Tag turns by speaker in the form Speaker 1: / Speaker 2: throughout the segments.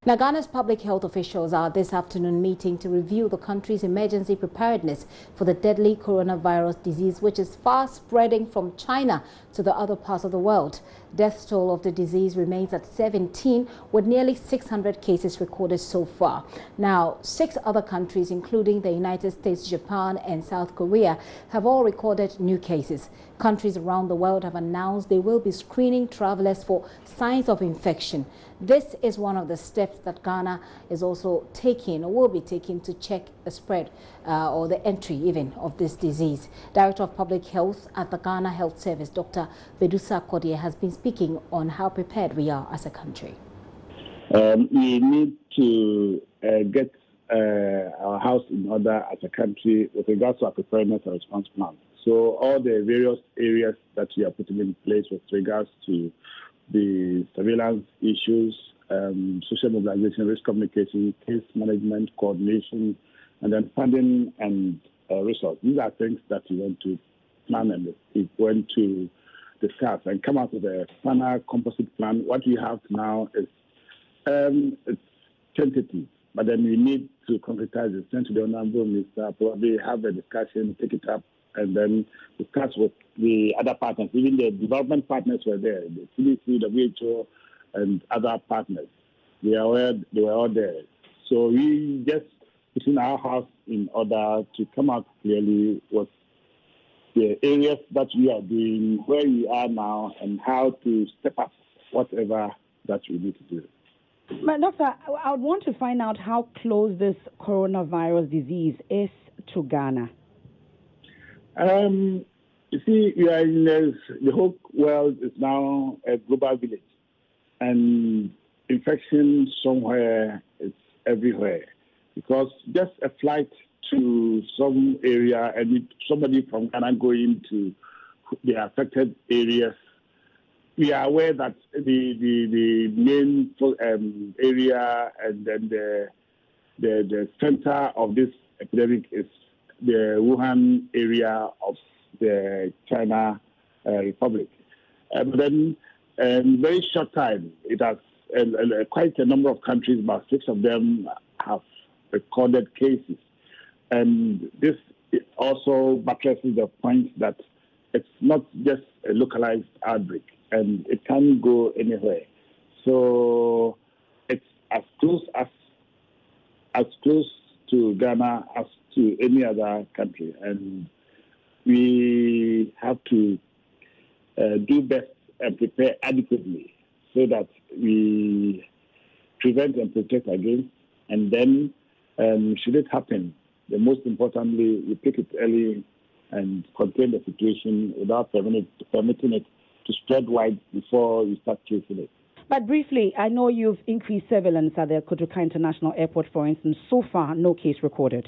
Speaker 1: Now, Ghana's public health officials are this afternoon meeting to review the country's emergency preparedness for the deadly coronavirus disease, which is fast spreading from China to the other parts of the world. Death toll of the disease remains at 17, with nearly 600 cases recorded so far. Now, 6 other countries, including the United States, Japan and South Korea, have all recorded new cases. Countries around the world have announced they will be screening travelers for signs of infection. This is one of the steps that Ghana is also taking, or will be taking, to check the spread or the entry even of this disease. Director of Public Health at the Ghana Health Service, Dr. Bedusa Kodie, has been speaking on how prepared we are as a country.
Speaker 2: We need to get our house in order as a country with regards to our preparedness and response plan. So all the various areas that we are putting in place with regards to the surveillance issues, social mobilization, risk communication, case management, coordination, and then funding and resource. These are things that we want to plan and we want to discuss and come out with a final composite plan. What we have now is it's tentative, but then we need to concretize it, send to the Honorable Minister, probably have a discussion, take it up, and then discuss with the other partners. Even the development partners were there, the CDC, the WHO, and other partners. They were all there. So we just putting our house in order to come out clearly with the areas that we are doing, where we are now, and how to step up whatever that we need to do.
Speaker 3: But Doctor, I would want to find out how close this coronavirus disease is to Ghana.
Speaker 2: You see, we are in the whole world is now a global village, and infection somewhere is everywhere. Because just a flight to some area and somebody from Ghana going to the affected areas, we are aware that the main area and then the center of this epidemic is the Wuhan area of the China Republic. But then in very short time, it has quite a number of countries, about 6 of them have recorded cases. And this also buttresses the point that it's not just a localized outbreak and it can go anywhere. So it's as close to Ghana as to any other country. And we have to do best and prepare adequately so that we prevent and protect against. And then should it happen, the most importantly, we pick it early and contain the situation without permitting it to spread wide before we start tracing it.
Speaker 3: But briefly, I know you've increased surveillance at the Kotoka International Airport, for instance. So far, no case recorded.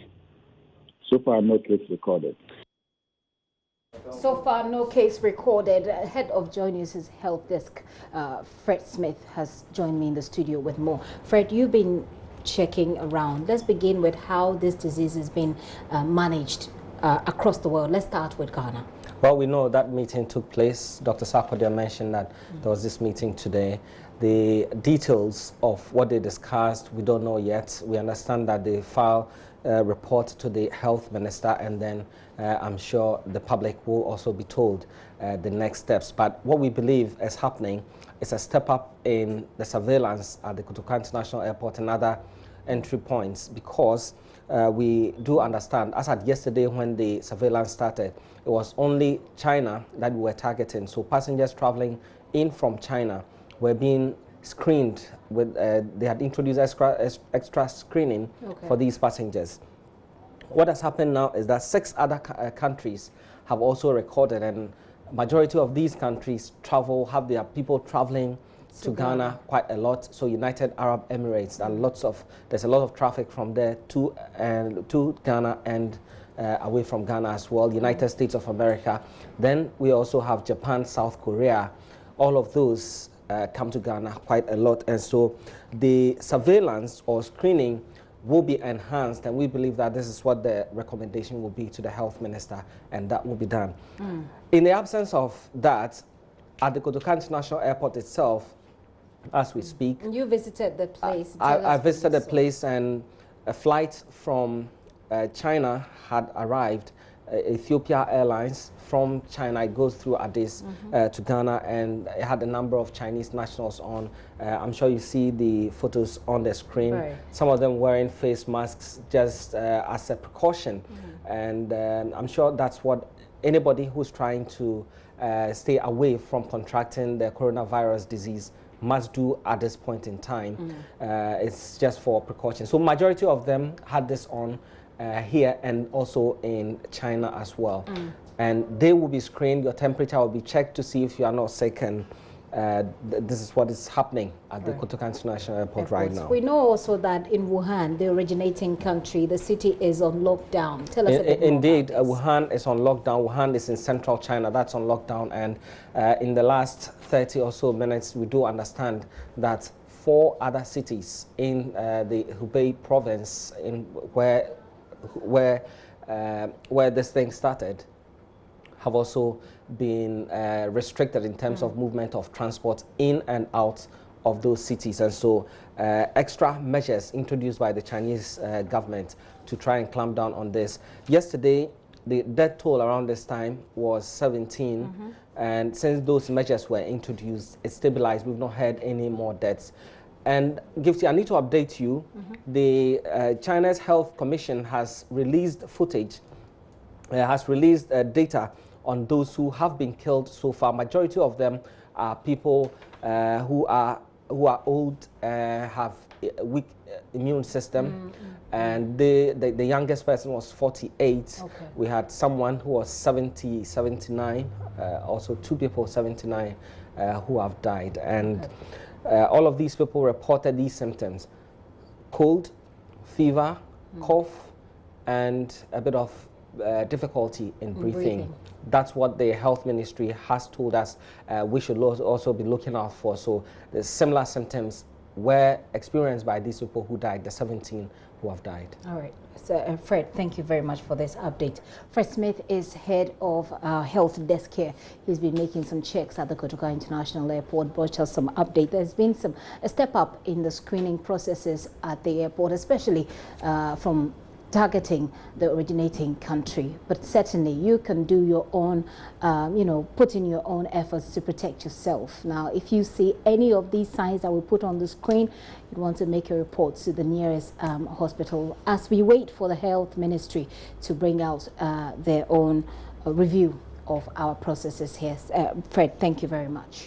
Speaker 2: So far, no case recorded.
Speaker 1: So far, no case recorded. Head of JoyNews' health desk, Fred Smith, has joined me in the studio with more. Fred, you've been checking around. Let's begin with how this disease has been managed across the world. Let's start with Ghana.
Speaker 4: Well, we know that meeting took place. Dr. Sarkodie mentioned that there was this meeting today. The details of what they discussed, we don't know yet. We understand that they file a report to the health minister, and then I'm sure the public will also be told the next steps. But what we believe is happening is a step up in the surveillance at the Kotoka International Airport and other entry points, because we do understand, as at yesterday when the surveillance started, it was only China that we were targeting. So passengers traveling in from China were being screened with, they had introduced extra screening for these passengers. What has happened now is that 6 other countries have also recorded, and majority of these countries have their people traveling to Ghana quite a lot. So United Arab Emirates, and there's a lot of traffic from there to Ghana and away from Ghana as well. United States of America. Then we also have Japan, South Korea. All of those come to Ghana quite a lot, and so the surveillance or screening will be enhanced, and we believe that this is what the recommendation will be to the health minister, and that will be done. In the absence of that, at the Kotoka International Airport itself, as we speak.
Speaker 1: You visited the place.
Speaker 4: I visited the place, and a flight from China had arrived. Ethiopia Airlines from China. It goes through Addis to Ghana, and it had a number of Chinese nationals on. I'm sure you see the photos on the screen.
Speaker 1: Right.
Speaker 4: Some of them wearing face masks just as a precaution. And I'm sure that's what anybody who's trying to stay away from contracting the coronavirus disease must do at this point in time. It's just for precaution. So majority of them had this on here and also in China as well. And they will be screened, your temperature will be checked to see if you are not sick, and this is what is happening at the Kotoka International Airport right now.
Speaker 1: We know also that in Wuhan, the originating country, the city is on lockdown. Tell us a bit more.
Speaker 4: Indeed, Wuhan is on lockdown. Wuhan is in central China, that's on lockdown, and in the last 30 or so minutes, we do understand that 4 other cities in the Hubei province, where this thing started, have also been restricted in terms of movement of transport in and out of those cities. And so extra measures introduced by the Chinese government to try and clamp down on this. Yesterday, the death toll around this time was 17. And since those measures were introduced, it stabilized. We've not had any more deaths. And Gifty, I need to update you. The China's Health Commission has released footage, data on those who have been killed so far. Majority of them are people who are old, have a weak immune system, and the youngest person was 48. We had someone who was 70, 79, also 2 people 79 who have died, and all of these people reported these symptoms: cold, fever, cough, and a bit of difficulty in breathing. That's what the health ministry has told us we should also be looking out for. So the similar symptoms were experienced by these people who died, the 17 who have died. All right.
Speaker 1: So, Fred, thank you very much for this update. Fred Smith is head of health desk here. He's been making some checks at the Kotoka International Airport, brought us some update. There's been a step up in the screening processes at the airport, especially from targeting the originating country, but certainly you can do your own, put in your own efforts to protect yourself. Now, if you see any of these signs that we put on the screen, you want to make a report to the nearest hospital as we wait for the health ministry to bring out their own review of our processes here. Fred, thank you very much.